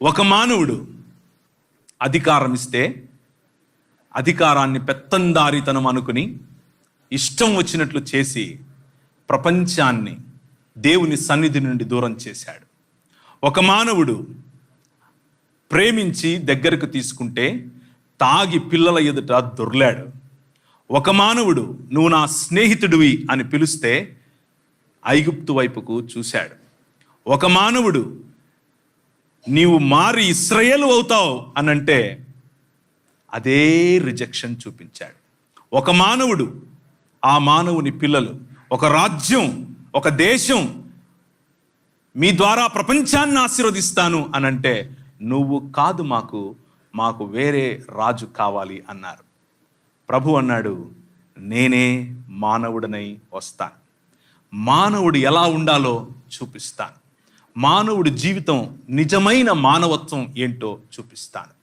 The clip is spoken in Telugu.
ఒక మానవుడు అధికారం ఇస్తే అధికారాన్ని పెత్తందారితనం అనుకుని ఇష్టం వచ్చినట్లు చేసి ప్రపంచాన్ని దేవుని సన్నిధి నుండి దూరం చేశాడు. ఒక మానవుడు ప్రేమించి దగ్గరకు తీసుకుంటే తాగి పిల్లల ఎదుట దొర్లాడు. ఒక మానవుడు నువ్వు నా స్నేహితుడివి అని పిలిస్తే ఐగుప్తు వైపుకు చూశాడు. ఒక మానవుడు నీవు మారి ఇశ్రాయేలు అవుతావు అనంటే అదే రిజెక్షన్ చూపించాడు. ఒక మానవుడు, ఆ మానవుని పిల్లలు, ఒక రాజ్యం, ఒక దేశం మీ ద్వారా ప్రపంచాన్ని ఆశీర్వదిస్తాను అనంటే నువ్వు కాదు, మాకు వేరే రాజు కావాలి అన్నారు. ప్రభు అన్నాడు, నేనే మానవుడనై వస్తాను, మానవుడు ఎలా ఉండాలో చూపిస్తాను, మానవుడి జీవితం నిజమైన మానవత్వం ఏంటో చూపిస్తాను.